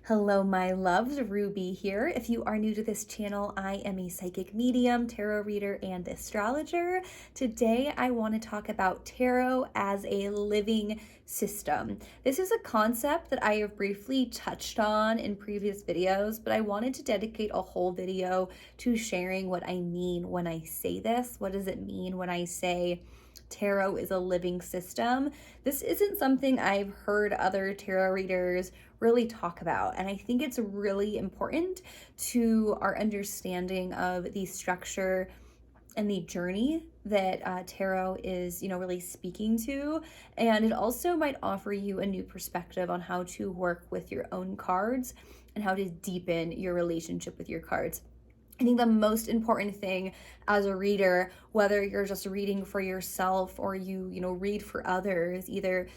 Hello, my loves. Ruby here. If you are new to this channel, I am a psychic medium, tarot reader, and astrologer. Today, I want to talk about tarot as a living system. This is a concept that I have briefly touched on in previous videos, but I wanted to dedicate a whole video to sharing what I mean when I say this. What does it mean when I say tarot is a living system? This isn't something I've heard other tarot readers really talk about, and I think it's really important to our understanding of the structure and the journey that tarot is, really speaking to. And it also might offer you a new perspective on how to work with your own cards and how to deepen your relationship with your cards. I think the most important thing as a reader, whether you're just reading for yourself or you read for others, either,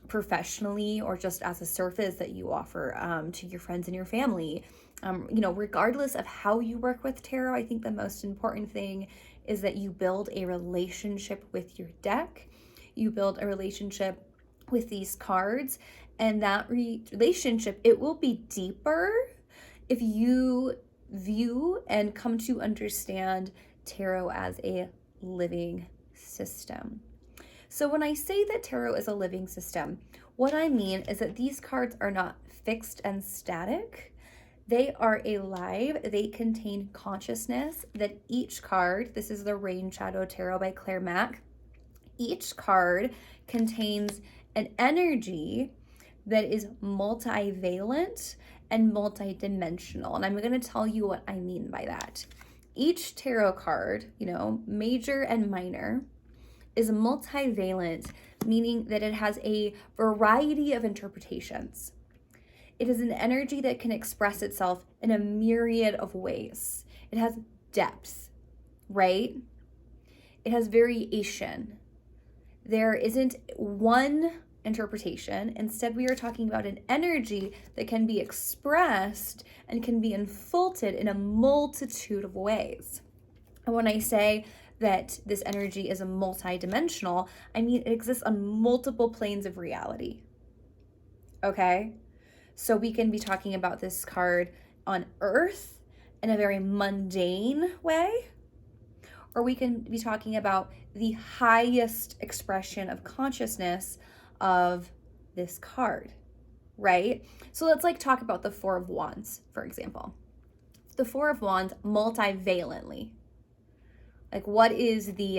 professionally or just as a service that you offer to your friends and your family, regardless of how you work with tarot, I think the most important thing is that you build a relationship with your deck. You build a relationship with these cards, and that relationship, it will be deeper if you view and come to understand tarot as a living system. So when I say that tarot is a living system, what I mean is that these cards are not fixed and static. They are alive. They contain consciousness. That each card, this is the Rain Shadow Tarot by Claire Mack, each card contains an energy that is multivalent and multidimensional. And I'm going to tell you what I mean by that. Each tarot card, major and minor, is multivalent, meaning that it has a variety of interpretations. It is an energy that can express itself in a myriad of ways. It has depth, right? It has variation. There isn't one interpretation. Instead, we are talking about an energy that can be expressed and can be unfolded in a multitude of ways. And when I say that this energy is a multi-dimensional, I mean it exists on multiple planes of reality. Okay? So we can be talking about this card on Earth in a very mundane way, or we can be talking about the highest expression of consciousness of this card, right? So let's talk about the Four of Wands, for example. The Four of Wands multivalently. What is the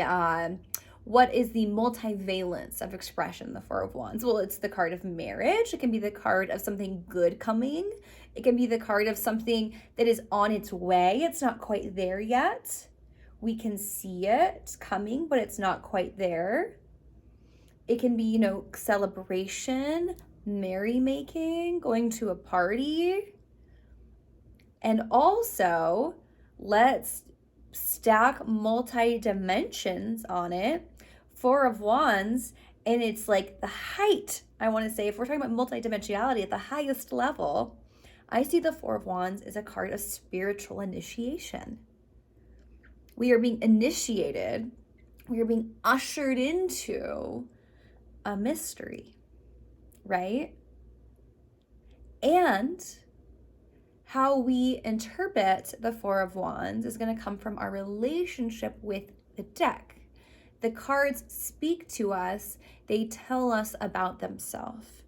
multivalence of expression, the Four of Wands? Well, it's the card of marriage. It can be the card of something good coming. It can be the card of something that is on its way. It's not quite there yet. We can see it coming, but it's not quite there. It can be, celebration, merrymaking, going to a party. And also, let's stack multi-dimensions on it. Four of Wands, and it's the height, I want to say, if we're talking about multi-dimensionality at the highest level, I see the Four of Wands as a card of spiritual initiation. We are being initiated, we are being ushered into a mystery, right? And how we interpret the Four of Wands is going to come from our relationship with the deck. The cards speak to us, they tell us about themselves.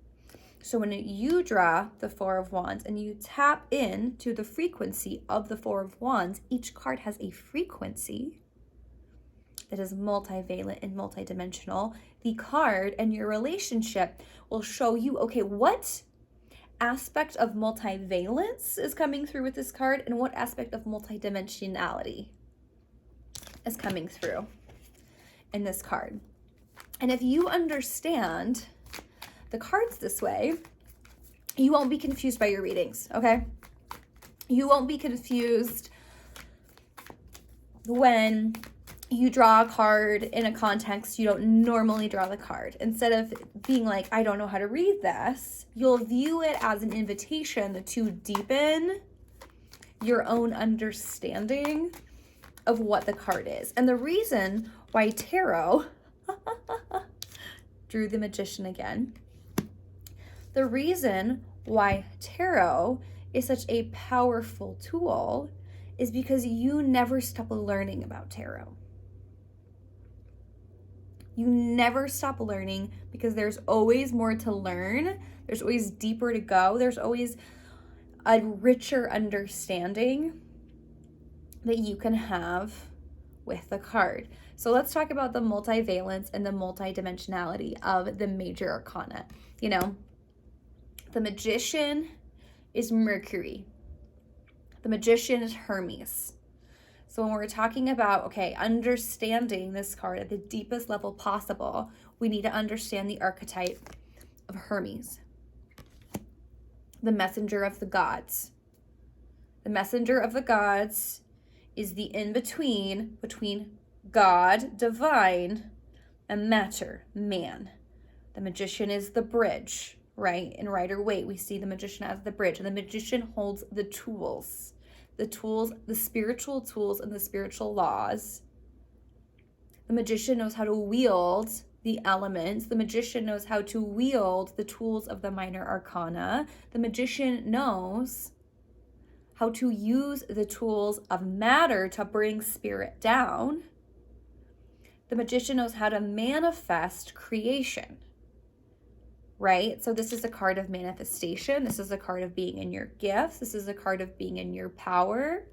So when you draw the Four of Wands and you tap into the frequency of the Four of Wands, each card has a frequency that is multivalent and multidimensional. The card and your relationship will show you, okay, what aspect of multivalence is coming through with this card and what aspect of multidimensionality is coming through in this card. And if you understand the cards this way, you won't be confused by your readings, okay? You won't be confused when you draw a card in a context you don't normally draw the card. Instead of being like, I don't know how to read this, you'll view it as an invitation to deepen your own understanding of what the card is. And the reason why tarot drew the Magician again. The reason why tarot is such a powerful tool is because you never stop learning about tarot. You never stop learning because there's always more to learn. There's always deeper to go. There's always a richer understanding that you can have with the card. So let's talk about the multivalence and the multidimensionality of the major arcana. You know, the Magician is Mercury. The Magician is Hermes. So when we're talking about, okay, understanding this card at the deepest level possible, we need to understand the archetype of Hermes, the messenger of the gods. The messenger of the gods is the in-between between God, divine, and matter, man. The Magician is the bridge, right? In Rider-Waite, we see the Magician as the bridge, and the Magician holds the tools, the spiritual tools and the spiritual laws. The Magician knows how to wield the elements. The Magician knows how to wield the tools of the minor arcana. The Magician knows how to use the tools of matter to bring spirit down. The Magician knows how to manifest creation, right? So this is a card of manifestation. This is a card of being in your gifts. This is a card of being in your power.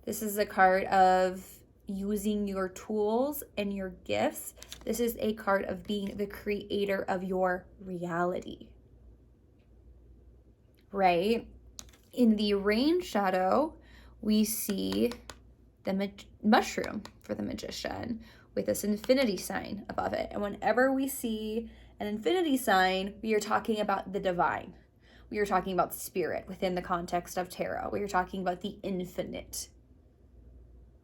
This is a card of using your tools and your gifts. This is a card of being the creator of your reality, right? In the rain shadow, we see the mushroom for the Magician with this infinity sign above it. And whenever we see an infinity sign, we are talking about the divine. We are talking about spirit within the context of tarot. We are talking about the infinite,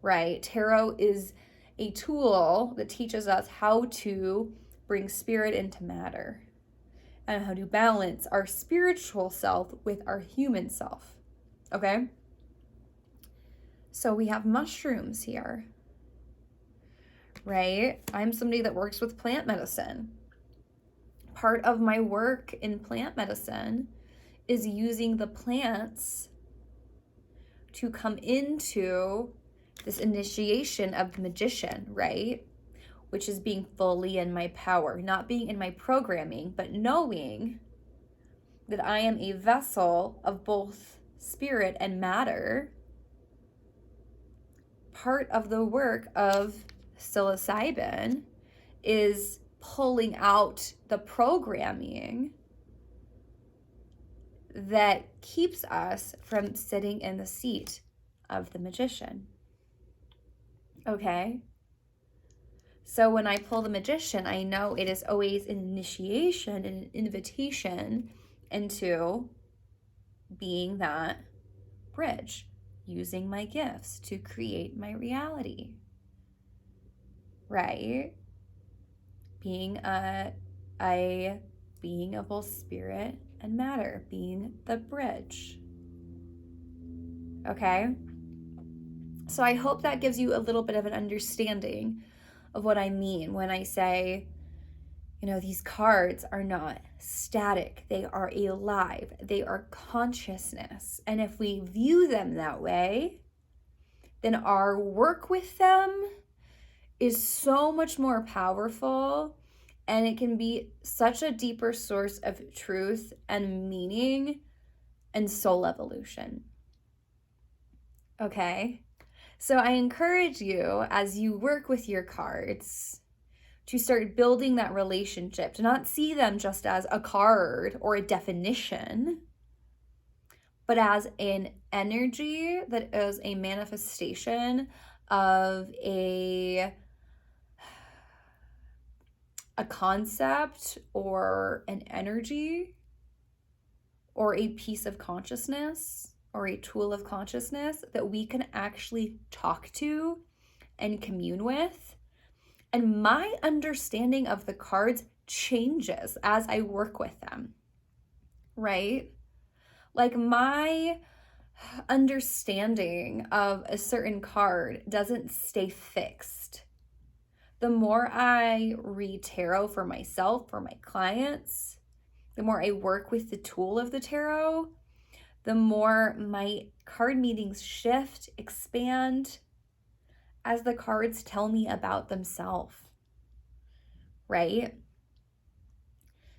right? Tarot is a tool that teaches us how to bring spirit into matter and how to balance our spiritual self with our human self, okay? So we have mushrooms here, right? I'm somebody that works with plant medicine. Part of my work in plant medicine is using the plants to come into this initiation of the Magician, right? Which is being fully in my power, not being in my programming, but knowing that I am a vessel of both spirit and matter. Part of the work of psilocybin is pulling out the programming that keeps us from sitting in the seat of the Magician. Okay? So when I pull the Magician, I know it is always an initiation and an invitation into being that bridge, using my gifts to create my reality, right? Being a being of both spirit and matter, being the bridge. Okay? So I hope that gives you a little bit of an understanding of what I mean when I say, you know, these cards are not static. They are alive. They are consciousness. And if we view them that way, then our work with them is so much more powerful, and it can be such a deeper source of truth and meaning and soul evolution. Okay? So I encourage you, as you work with your cards, to start building that relationship, to not see them just as a card or a definition, but as an energy that is a manifestation of a concept or an energy or a piece of consciousness or a tool of consciousness that we can actually talk to and commune with. And my understanding of the cards changes as I work with them, right? Like my understanding of a certain card doesn't stay fixed. The more I read tarot for myself, for my clients, the more I work with the tool of the tarot, the more my card meanings shift, expand as the cards tell me about themselves, right?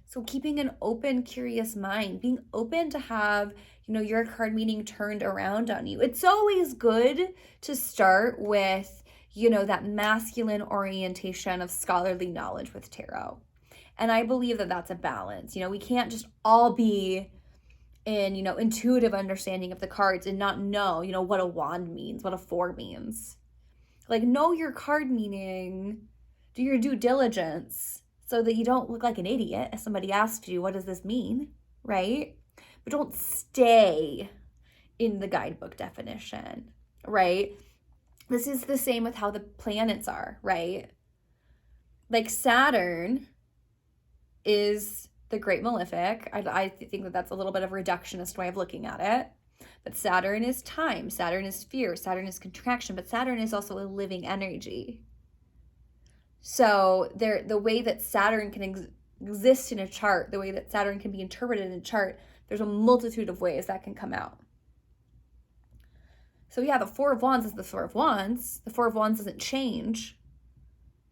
So keeping an open, curious mind, being open to have, your card meaning turned around on you. It's always good to start with, that masculine orientation of scholarly knowledge with tarot. And I believe that that's a balance. We can't just all be in, intuitive understanding of the cards and not know, what a wand means, what a four means. Like, know your card meaning, do your due diligence so that you don't look like an idiot if somebody asks you, what does this mean, right? But don't stay in the guidebook definition, right? This is the same with how the planets are, right? Like Saturn is the great malefic. I think that that's a little bit of a reductionist way of looking at it. But Saturn is time, Saturn is fear, Saturn is contraction, but Saturn is also a living energy. So the way that Saturn can exist in a chart, the way that Saturn can be interpreted in a chart, there's a multitude of ways that can come out. So yeah, the Four of Wands is the Four of Wands. The Four of Wands doesn't change.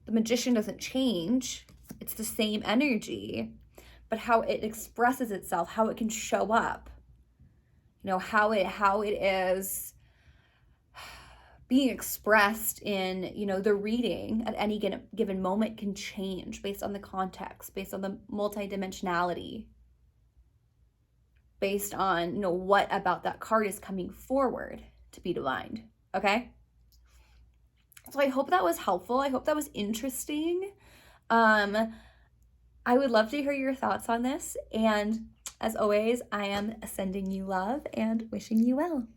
The Magician doesn't change. It's the same energy, but how it expresses itself, how it can show up, how it is being expressed in, the reading at any given moment can change based on the context, based on the multidimensionality, based on, what about that card is coming forward to be divined, okay? So I hope that was helpful. I hope that was interesting. I would love to hear your thoughts on this. And as always, I am sending you love and wishing you well.